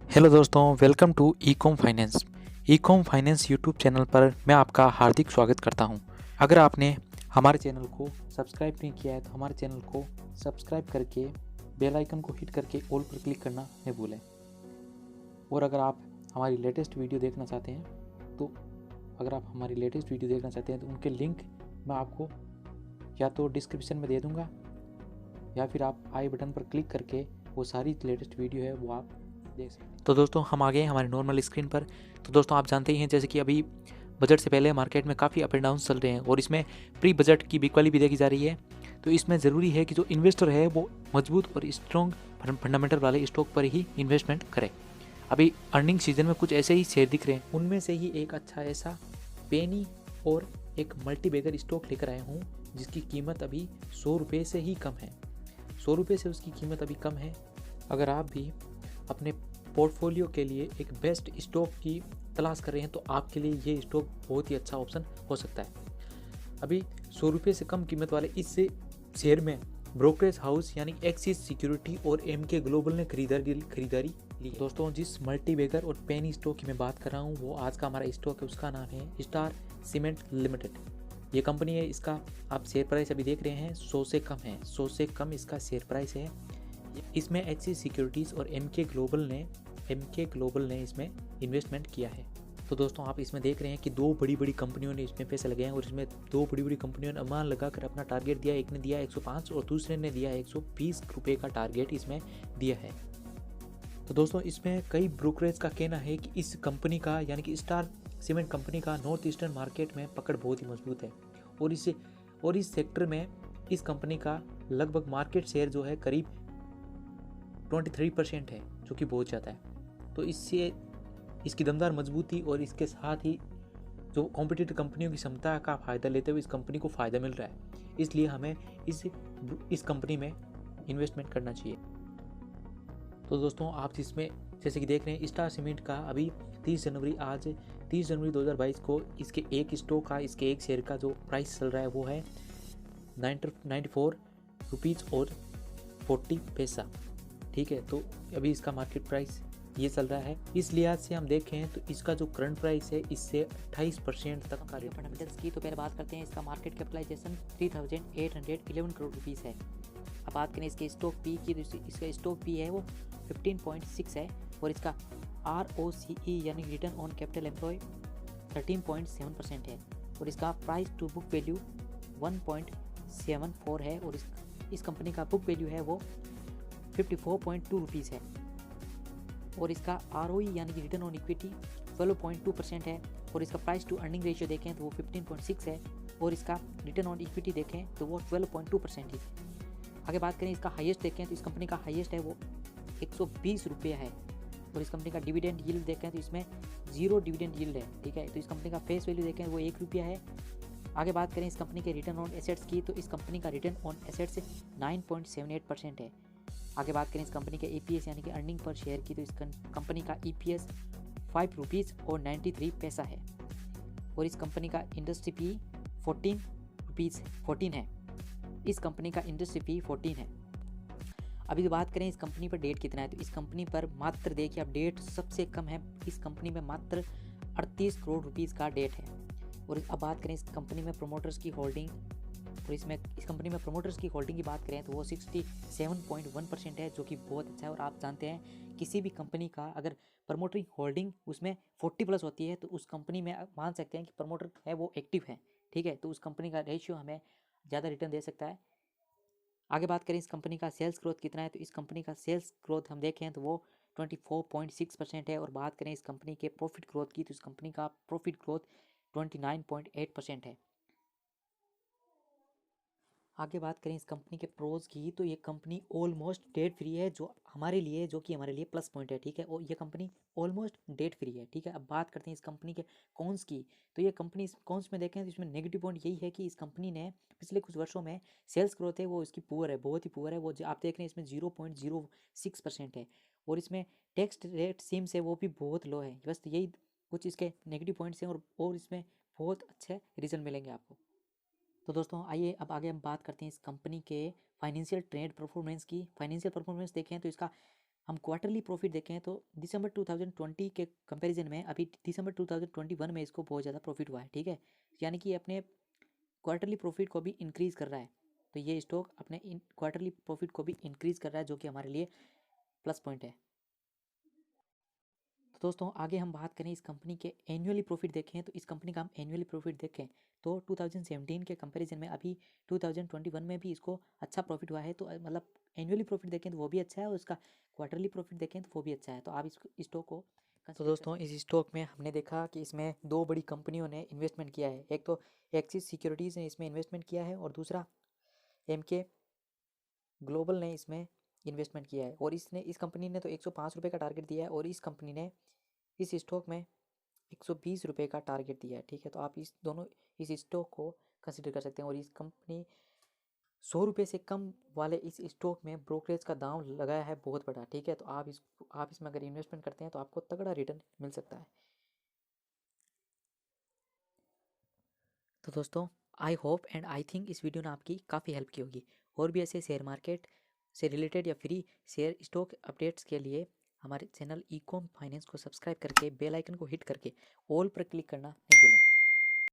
Hello दोस्तों, welcome to eCom finance. ECom finance YouTube channel पर मैं आपका हार्दिक स्वागत करता हूं। अगर आपने हमारे चैनल को सब्सक्राइब नहीं किया है तो हमारे चैनल को सब्सक्राइब करके बेल आइकन को हिट करके ऑल पर क्लिक करना न भूलें। और अगर आप हमारी लेटेस्ट वीडियो देखना चाहते हैं तो उनके लिंक मैं आपको या तो डिस्क्रिप्शन में दे दूँगा या फिर आप आई बटन पर क्लिक करके वो सारी लेटेस्ट वीडियो है वो आप देख सकते हैं। तो दोस्तों हम आ गए हैं हमारे नॉर्मल स्क्रीन पर। तो दोस्तों आप जानते ही हैं जैसे कि अभी बजट से पहले मार्केट में काफ़ी अप एंड डाउन चल रहे हैं और इसमें प्री बजट की बिकवाली भी देखी जा रही है। तो इसमें ज़रूरी है कि जो इन्वेस्टर है वो मजबूत और स्ट्रॉन्ग फंडामेंटल वाले स्टॉक पर ही इन्वेस्टमेंट करे। अभी अर्निंग सीजन में कुछ ऐसे ही शेयर दिख रहे हैं, उनमें से ही एक अच्छा ऐसा पेनी और एक मल्टीबैगर स्टॉक लेकर आया हूँ जिसकी कीमत अभी 100 रुपये से ही कम है। 100 रुपये से उसकी कीमत अभी कम है। अगर आप भी अपने पोर्टफोलियो के लिए एक बेस्ट स्टॉक की तलाश कर रहे हैं तो आपके लिए ये स्टॉक बहुत ही अच्छा ऑप्शन हो सकता है। अभी 100 रुपये से कम कीमत वाले इस शेयर में ब्रोकरेज हाउस यानी एक्सिस सिक्योरिटी और एमके ग्लोबल ने खरीदारी ली। दोस्तों जिस मल्टीबैगर और पेनी स्टॉक की मैं बात कर रहा हूँ वो आज का हमारा स्टॉक है, उसका नाम है स्टार सीमेंट लिमिटेड। ये कंपनी है, इसका आप शेयर प्राइस अभी देख रहे हैं 100 से कम है, 100 से कम इसका शेयर प्राइस है। इसमें एक्सिस सिक्योरिटीज़ और एमके ग्लोबल ने इसमें इन्वेस्टमेंट किया है। तो दोस्तों आप इसमें देख रहे हैं कि दो बड़ी बड़ी कंपनियों ने इसमें पैसे लगाए हैं और इसमें दो बड़ी बड़ी कंपनियों ने अनुमान लगाकर अपना टारगेट दिया। एक ने दिया 105 और दूसरे ने दिया 120 रुपये का टारगेट इसमें दिया है। तो दोस्तों इसमें कई ब्रोकरेज का कहना है कि इस कंपनी का यानी कि स्टार सीमेंट कंपनी का नॉर्थ ईस्टर्न मार्केट में पकड़ बहुत ही मजबूत है और इस सेक्टर में इस कंपनी का लगभग मार्केट शेयर जो है करीब 23% है, जो कि बहुत ज़्यादा है। तो इससे इसकी दमदार मजबूती और इसके साथ ही जो कॉम्पिटिटिव कंपनियों की क्षमता का फ़ायदा लेते हुए इस कंपनी को फ़ायदा मिल रहा है, इसलिए हमें इस कंपनी में इन्वेस्टमेंट करना चाहिए। तो दोस्तों आप इसमें जैसे कि देख रहे हैं स्टार सीमेंट का अभी 30 जनवरी 2022 को इसके एक स्टॉक का इसके एक शेयर का जो प्राइस चल रहा है वो है 94 रुपीज़ और 40 पैसा। ठीक है, तो अभी इसका मार्केट प्राइस ये चल रहा है। इस लिहाज से हम देखें तो इसका जो करंट प्राइस है इससे 28% तक का फंडामेंटल्स की तो पहले बात करते हैं। इसका मार्केट कैपिटलाइजेशन 3811 करोड़ रुपीस है। अब बात करें इसके स्टॉक पी की तो इसका स्टॉक पी है वो 15.6 है और इसका ROCE यानी रिटर्न ऑन कैपिटल एम्प्लॉय 13.7% है और इसका प्राइस टू बुक वैल्यू 1.74 है और इस कंपनी का बुक वैल्यू है वो 54.2 रुपीज़ है और इसका ROE यानी कि रिटर्न ऑन इक्विटी 12.2% है और इसका प्राइस टू अर्निंग रेशियो देखें तो वो 15.6 है और इसका रिटर्न ऑन इक्विटी देखें तो वो 12.2% है। आगे बात करें इसका हाईएस्ट देखें तो इस कंपनी का हाईएस्ट है वो 120 रुपये है और इस कंपनी का डिविडेंड यील्ड देखें तो इसमें 0 डिविडेंड यील्ड है। ठीक है, तो इस कंपनी का फेस वैल्यू देखें वो 1 रुपया है। आगे बात करें इस कंपनी के रिटर्न ऑन एसेट्स की तो इस कंपनी का रिटर्न ऑन एसेट्स 9.78% है। आगे बात करें इस कंपनी के EPS यानी कि अर्निंग पर शेयर की तो इस कंपनी का EPS 5 रुपीज़ और 93 पैसा है और इस कंपनी का इंडस्ट्री पी 14 है। इस कंपनी का इंडस्ट्री पी 14 है। अभी तो बात करें इस कंपनी पर डेट कितना है तो इस कंपनी पर मात्र देखिए अब डेट सबसे कम है। इस कंपनी में मात्र 38 करोड़ रुपीज़ का डेट है और अब बात करें इस कंपनी में प्रमोटर्स की होल्डिंग और इस कंपनी में प्रमोटर्स की होल्डिंग की बात करें तो वो 67.1% है, जो कि बहुत अच्छा है। और आप जानते हैं किसी भी कंपनी का अगर प्रमोटर होल्डिंग उसमें 40+ होती है तो उस कंपनी में मान सकते हैं कि प्रमोटर है वो एक्टिव है। ठीक है, तो उस कंपनी का रेशियो हमें ज़्यादा रिटर्न दे सकता है। आगे बात करें इस कंपनी का सेल्स ग्रोथ कितना है तो इस कंपनी का सेल्स ग्रोथ हम देखें तो वो 24.6% है और बात करें इस कंपनी के प्रॉफिट ग्रोथ की तो इस कंपनी का प्रॉफिट ग्रोथ 29.8% है। आगे बात करें इस कंपनी के प्रोज की तो ये कंपनी ऑलमोस्ट डेट फ्री है, जो कि हमारे लिए प्लस पॉइंट है। ठीक है, और ये कंपनी ऑलमोस्ट डेट फ्री है। ठीक है, अब बात करते हैं इस कंपनी के कॉन्स की तो ये कंपनी कॉन्स में देखें तो इसमें नेगेटिव पॉइंट यही है कि इस कंपनी ने पिछले कुछ वर्षों में सेल्स ग्रोथ है वो इसकी पुअर है, बहुत ही पुअर है। वो आप देख रहे हैं इसमें 0.06% है और इसमें टैक्स रेट सीम्स है वो भी बहुत लो है। बस यही कुछ इसके नेगेटिव पॉइंट्स हैं और इसमें बहुत अच्छे रिजल्ट मिलेंगे आपको। तो दोस्तों आइए अब आगे हम बात करते हैं इस कंपनी के फाइनेंशियल ट्रेड परफॉर्मेंस की। फाइनेंशियल परफॉर्मेंस देखें तो इसका हम क्वार्टरली प्रॉफिट देखें तो दिसंबर 2020 के कंपैरिजन में अभी दिसंबर 2021 में इसको बहुत ज़्यादा प्रॉफिट हुआ है, ठीक है। यानी कि अपने क्वार्टरली प्रॉफिट को भी इंक्रीज़ कर रहा है। तो ये स्टॉक अपने क्वार्टरली प्रॉफिट को भी इंक्रीज़ कर रहा है, जो कि हमारे लिए प्लस पॉइंट है। तो दोस्तों आगे हम बात करें इस कंपनी के एनुअली प्रॉफिट देखें तो इस कंपनी का हम एनुअली प्रॉफिट देखें तो 2017 के कंपैरिजन में अभी 2021 में भी इसको अच्छा प्रॉफिट हुआ है। तो मतलब एनुअली प्रॉफिट देखें तो वो भी अच्छा है और उसका क्वार्टरली प्रॉफिट देखें तो वो भी अच्छा है। तो आप इस स्टॉक को तो दोस्तों इस स्टॉक में हमने देखा कि इसमें दो बड़ी कंपनियों ने इन्वेस्टमेंट किया है। एक तो एक्सिस सिक्योरिटीज़ ने इसमें इन्वेस्टमेंट किया है और दूसरा एमके ग्लोबल ने इसमें इन्वेस्टमेंट किया है। और इसने इस कंपनी ने तो 105 रुपये का टारगेट दिया है और इस कंपनी ने इस स्टॉक में 120 रुपये का टारगेट दिया है, ठीक है। तो आप इस दोनों इस स्टॉक को कंसिडर कर सकते हैं। और इस कंपनी 100 रुपये से कम वाले इस स्टॉक में ब्रोकरेज का दाम लगाया है बहुत बड़ा, ठीक है। तो आप इसमें अगर इन्वेस्टमेंट करते हैं तो आपको तगड़ा रिटर्न मिल सकता है। तो दोस्तों I hope and I think इस वीडियो ने आपकी काफ़ी हेल्प की होगी। और भी ऐसे शेयर मार्केट से रिलेटेड या फ्री शेयर स्टॉक अपडेट्स के लिए हमारे चैनल ईकॉम फाइनेंस को सब्सक्राइब करके बेल आइकन को हिट करके ऑल पर क्लिक करना नहीं भूलें।